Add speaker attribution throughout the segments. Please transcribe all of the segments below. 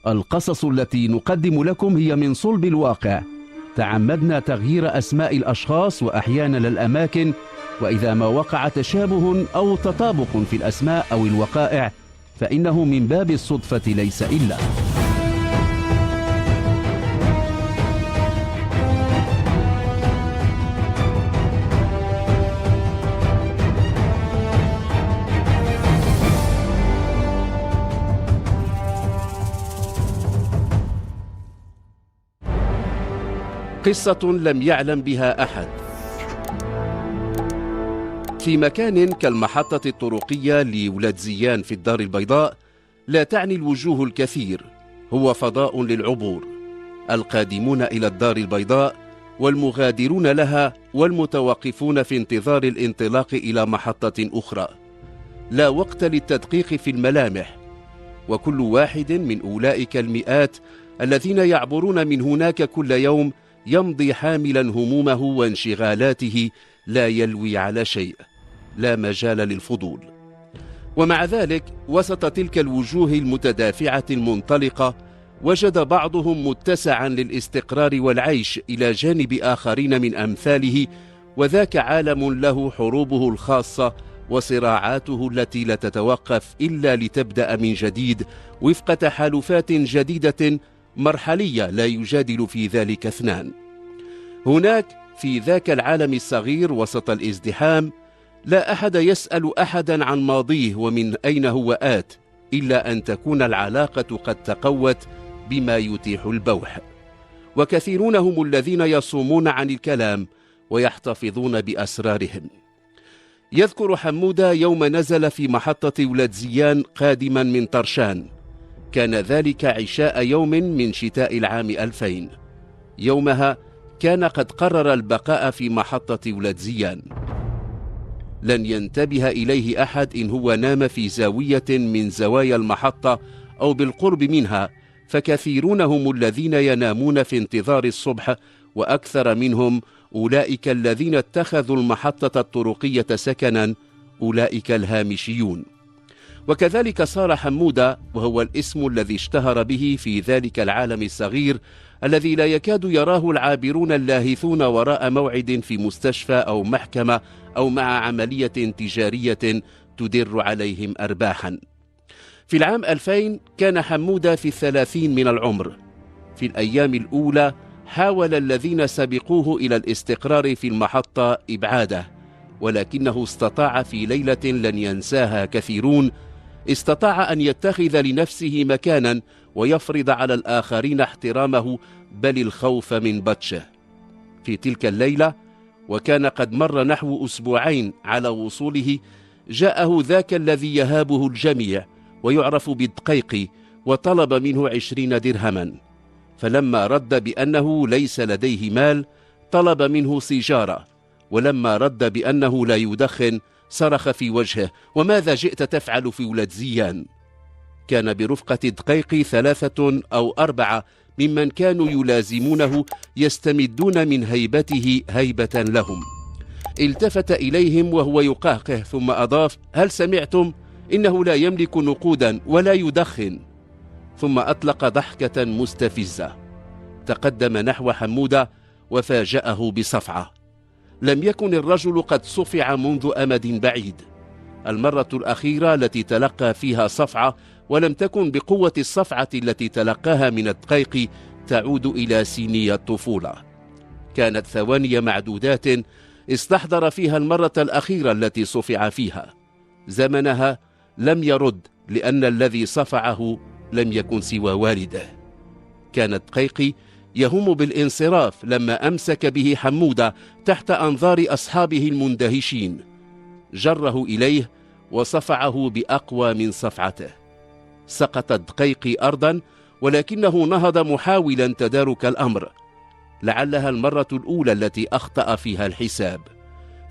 Speaker 1: القصص التي نقدم لكم هي من صلب الواقع. تعمدنا تغيير أسماء الأشخاص وأحيانا الأماكن، وإذا ما وقع تشابه أو تطابق في الأسماء أو الوقائع فإنه من باب الصدفة ليس إلا. قصة لم يعلم بها أحد. في مكان كالمحطة الطرقية لولاد زيان في الدار البيضاء لا تعني الوجوه الكثير، هو فضاء للعبور، القادمون إلى الدار البيضاء والمغادرون لها والمتوقفون في انتظار الانطلاق إلى محطة أخرى. لا وقت للتدقيق في الملامح، وكل واحد من أولئك المئات الذين يعبرون من هناك كل يوم يمضي حاملا همومه وانشغالاته، لا يلوي على شيء، لا مجال للفضول. ومع ذلك وسط تلك الوجوه المتدافعة المنطلقة وجد بعضهم متسعا للاستقرار والعيش إلى جانب آخرين من أمثاله، وذاك عالم له حروبه الخاصة وصراعاته التي لا تتوقف إلا لتبدأ من جديد وفق تحالفات جديدة مرحلية لا يجادل في ذلك اثنان. هناك في ذاك العالم الصغير وسط الازدحام لا أحد يسأل أحدا عن ماضيه ومن أين هو آت، إلا أن تكون العلاقة قد تقوت بما يتيح البوح. وكثيرون هم الذين يصومون عن الكلام ويحتفظون بأسرارهم. يذكر حمودة يوم نزل في محطة ولاد زيان قادما من طرشان، كان ذلك عشاء يوم من شتاء العام 2000. يومها كان قد قرر البقاء في محطة ولاد زيان. لن ينتبه إليه أحد إن هو نام في زاوية من زوايا المحطة أو بالقرب منها، فكثيرون هم الذين ينامون في انتظار الصبح، وأكثر منهم أولئك الذين اتخذوا المحطة الطرقية سكنا، أولئك الهامشيون. وكذلك صار حمودة، وهو الاسم الذي اشتهر به في ذلك العالم الصغير الذي لا يكاد يراه العابرون اللاهثون وراء موعد في مستشفى أو محكمة أو مع عملية تجارية تدر عليهم أرباحا. في العام 2000 كان حمودة في 30 من العمر. في الأيام الأولى حاول الذين سبقوه إلى الاستقرار في المحطة إبعاده، ولكنه استطاع في ليلة لن ينساها كثيرون، استطاع أن يتخذ لنفسه مكانا ويفرض على الآخرين احترامه بل الخوف من بطشه. في تلك الليلة، وكان قد مر نحو أسبوعين على وصوله، جاءه ذاك الذي يهابه الجميع ويعرف بالدقيق، وطلب منه 20 درهما. فلما رد بأنه ليس لديه مال طلب منه سيجارة، ولما رد بأنه لا يدخن صرخ في وجهه: وماذا جئت تفعل في ولاد زيان؟ كان برفقة دقيق 3 أو 4 ممن كانوا يلازمونه يستمدون من هيبته هيبة لهم. التفت إليهم وهو يقهقه ثم أضاف: هل سمعتم؟ إنه لا يملك نقودا ولا يدخن. ثم أطلق ضحكة مستفزة. تقدم نحو حمودة وفاجأه بصفعة. لم يكن الرجل قد صفع منذ أمد بعيد. المرة الأخيرة التي تلقى فيها صفعة، ولم تكن بقوة الصفعة التي تلقاها من الدقيق، تعود إلى سيني الطفولة. كانت ثواني معدودات استحضر فيها المرة الأخيرة التي صفع فيها. زمنها لم يرد، لأن الذي صفعه لم يكن سوى والده. كان دقيق يهم بالانصراف لما أمسك به حمودة تحت أنظار أصحابه المندهشين. جره إليه وصفعه بأقوى من صفعته. سقط الدقيق أرضا، ولكنه نهض محاولا تدارك الأمر. لعلها المرة الأولى التي أخطأ فيها الحساب.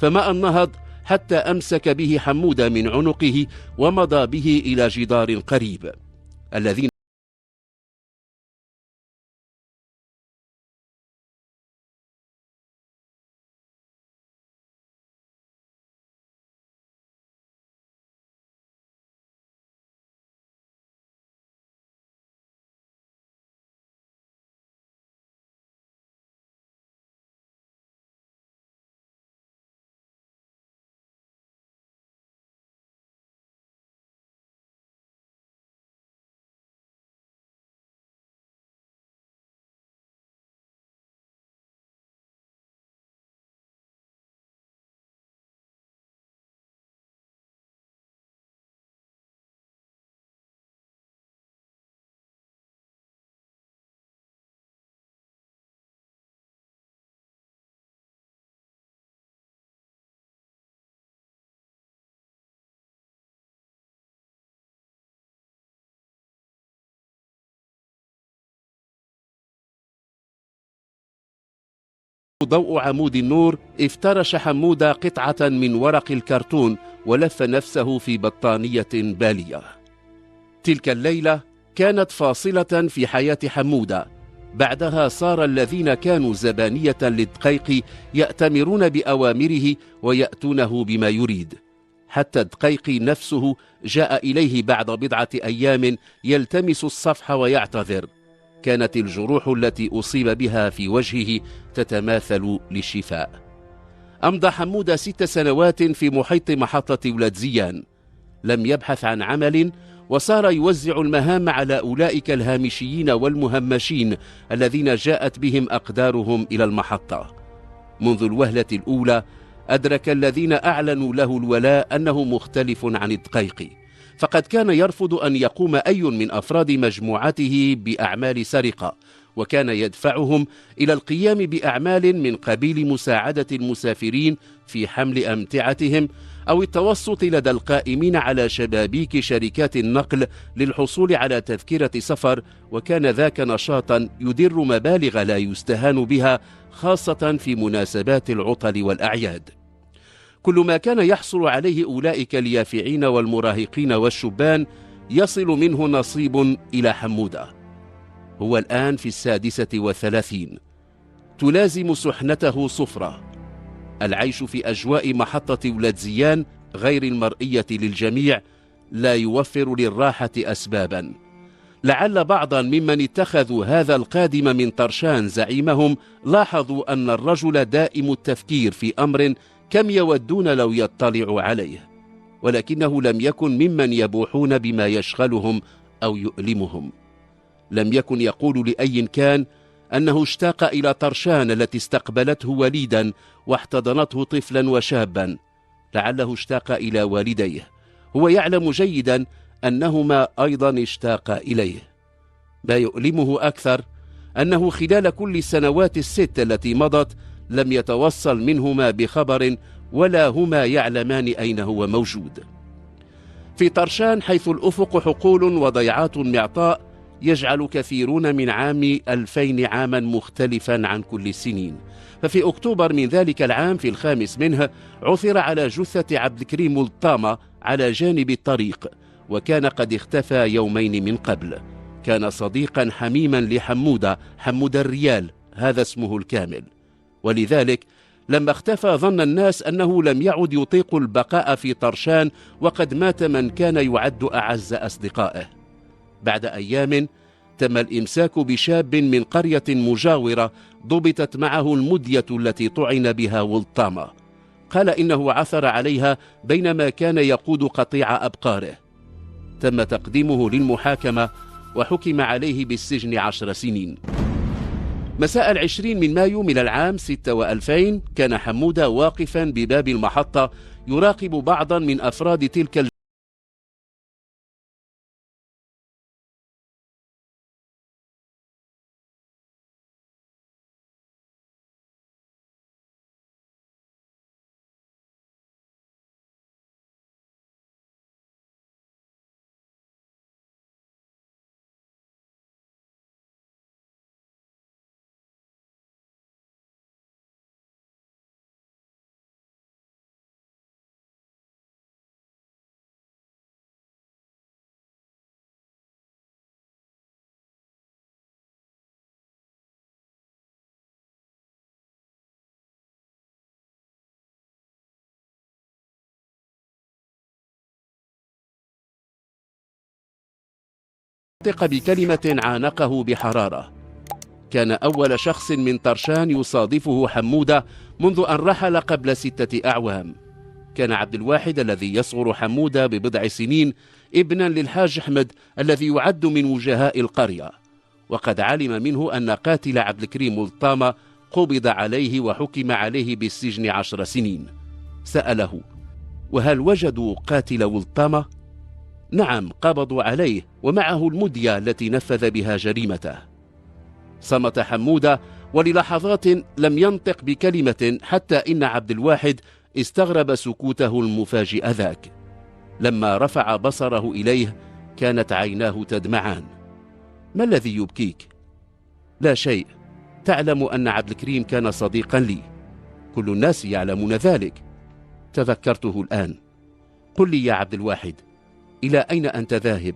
Speaker 1: فما أن نهض حتى أمسك به حمودة من عنقه ومضى به إلى جدار قريب. الذين ضوء عمود النور افترش حمودة قطعة من ورق الكرتون ولف نفسه في بطانية بالية. تلك الليلة كانت فاصلة في حياة حمودة. بعدها صار الذين كانوا زبانية للدقيق يأتمرون بأوامره ويأتونه بما يريد، حتى الدقيق نفسه جاء إليه بعد بضعة أيام يلتمس الصفح ويعتذر. كانت الجروح التي أصيب بها في وجهه تتماثل للشفاء. أمضى حمودة 6 سنوات في محيط محطة ولاد زيان. لم يبحث عن عمل، وصار يوزع المهام على أولئك الهامشيين والمهمشين الذين جاءت بهم أقدارهم إلى المحطة. منذ الوهلة الأولى أدرك الذين أعلنوا له الولاء أنه مختلف عن الدقيق، فقد كان يرفض أن يقوم أي من أفراد مجموعته بأعمال سرقة، وكان يدفعهم إلى القيام بأعمال من قبيل مساعدة المسافرين في حمل أمتعتهم أو التوسط لدى القائمين على شبابيك شركات النقل للحصول على تذكرة سفر، وكان ذاك نشاطا يدر مبالغ لا يستهان بها، خاصة في مناسبات العطل والأعياد. كل ما كان يحصل عليه أولئك اليافعين والمراهقين والشبان يصل منه نصيب إلى حمودة. هو الآن في 36، تلازم سحنته صفرة. العيش في أجواء محطة ولاد زيان غير المرئية للجميع لا يوفر للراحة أسبابا. لعل بعضا ممن اتخذوا هذا القادم من طرشان زعيمهم لاحظوا أن الرجل دائم التفكير في أمر كم يودون لو يطلعوا عليه، ولكنه لم يكن ممن يبوحون بما يشغلهم أو يؤلمهم. لم يكن يقول لأي كان أنه اشتاق إلى طرشان التي استقبلته وليدا واحتضنته طفلا وشابا. لعله اشتاق إلى والديه، هو يعلم جيدا أنهما أيضا اشتاق إليه. ما يؤلمه أكثر أنه خلال كل السنوات ال6 التي مضت لم يتوصل منهما بخبر، ولا هما يعلمان أين هو موجود. في طرشان حيث الأفق حقول وضيعات معطاء يجعل كثيرون من عام 2000 عاما مختلفا عن كل السنين. ففي أكتوبر من ذلك العام في الخامس منه عثر على جثة عبد الكريم الطامة على جانب الطريق، وكان قد اختفى يومين من قبل. كان صديقا حميما لحمودة، حمودة الريال هذا اسمه الكامل، ولذلك لما اختفى ظن الناس أنه لم يعد يطيق البقاء في طرشان، وقد مات من كان يعد أعز أصدقائه. بعد أيام تم الإمساك بشاب من قرية مجاورة ضبطت معه المدية التي طعن بها والطامة. قال إنه عثر عليها بينما كان يقود قطيع أبقاره. تم تقديمه للمحاكمة وحكم عليه بالسجن 10 سنين. مساء 20 من مايو من العام 26 كان حمودة واقفا بباب المحطة يراقب بعضا من أفراد تلك نطق بكلمة عانقه بحرارة. كان أول شخص من طرشان يصادفه حمودة منذ أن رحل قبل 6 أعوام. كان عبد الواحد الذي يصغر حمودة ب9 سنين ابنا للحاج أحمد الذي يعد من وجهاء القرية، وقد علم منه أن قاتل عبد الكريم الطامة قبض عليه وحكم عليه بالسجن 10 سنين. سأله: وهل وجدوا قاتل والطامة؟ نعم، قبضوا عليه ومعه المدية التي نفذ بها جريمته. صمت حمودة وللحظات لم ينطق بكلمة، حتى إن عبد الواحد استغرب سكوته المفاجئ ذاك. لما رفع بصره إليه كانت عيناه تدمعان. ما الذي يبكيك؟ لا شيء، تعلم أن عبد الكريم كان صديقا لي، كل الناس يعلمون ذلك. تذكرته الآن. قل لي يا عبد الواحد، إلى أين أنت ذاهب؟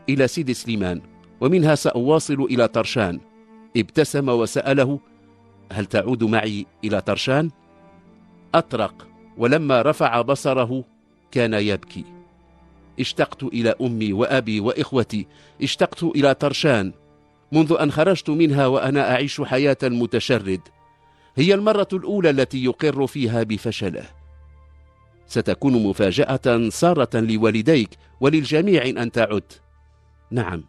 Speaker 1: إلى سيدي سليمان، ومنها سأواصل إلى طرشان. ابتسم وسأله: هل تعود معي إلى طرشان؟ أطرق، ولما رفع بصره كان يبكي. اشتقت إلى أمي وأبي وإخوتي، اشتقت إلى طرشان منذ أن خرجت منها وأنا أعيش حياة متشرد. هي المرة الأولى التي يقر فيها بفشله. ستكون مفاجأة سارة لوالديك وللجميع أن تعد. نعم.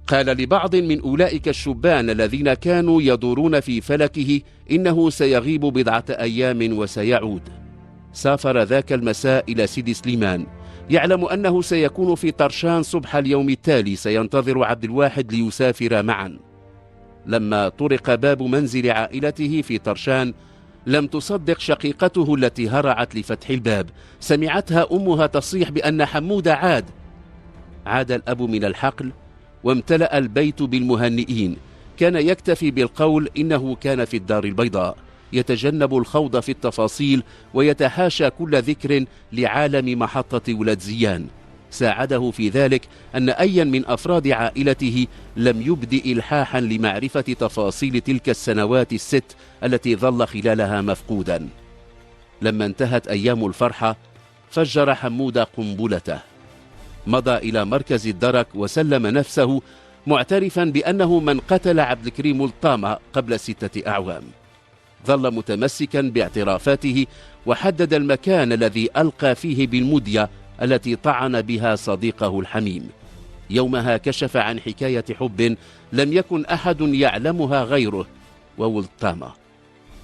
Speaker 1: قال لبعض من أولئك الشبان الذين كانوا يدورون في فلكه إنه سيغيب بضعة أيام وسيعود. سافر ذاك المساء إلى سيدي سليمان، يعلم أنه سيكون في طرشان صبح اليوم التالي. سينتظر عبد الواحد ليسافر معا. لما طرق باب منزل عائلته في طرشان لم تصدق شقيقته التي هرعت لفتح الباب. سمعتها أمها تصيح بأن حمود عاد. عاد الأب من الحقل وامتلأ البيت بالمهنئين. كان يكتفي بالقول إنه كان في الدار البيضاء، يتجنب الخوض في التفاصيل ويتحاشى كل ذكر لعالم محطة ولاد زيان. ساعده في ذلك أن أيا من أفراد عائلته لم يبدئ إلحاحا لمعرفة تفاصيل تلك السنوات الست التي ظل خلالها مفقودا. لما انتهت أيام الفرحة فجر حمود قنبلته. مضى إلى مركز الدرك وسلم نفسه معترفا بأنه من قتل عبد الكريم الطامة قبل 6 أعوام. ظل متمسكا باعترافاته وحدد المكان الذي ألقى فيه بالمدية التي طعن بها صديقه الحميم. يومها كشف عن حكاية حب لم يكن أحد يعلمها غيره وولطامة.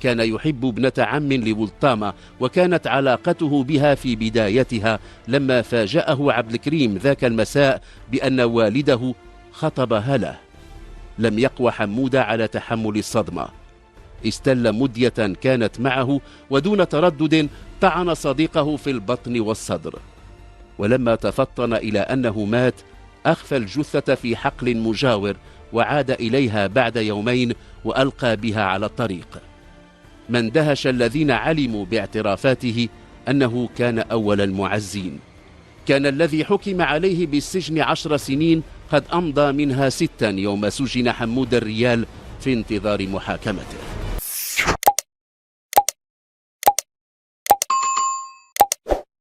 Speaker 1: كان يحب ابنة عم لولطامة، وكانت علاقته بها في بدايتها لما فاجأه عبد الكريم ذاك المساء بأن والده خطبها له. لم يقوى حمود على تحمل الصدمة. استل مدية كانت معه ودون تردد طعن صديقه في البطن والصدر. ولما تفطن إلى أنه مات أخفى الجثة في حقل مجاور وعاد إليها بعد يومين وألقى بها على الطريق. ما اندهش الذين علموا باعترافاته أنه كان أول المعزين. كان الذي حكم عليه بالسجن 10 سنين قد أمضى منها 6 يوم سجن حمود الريال في انتظار محاكمته.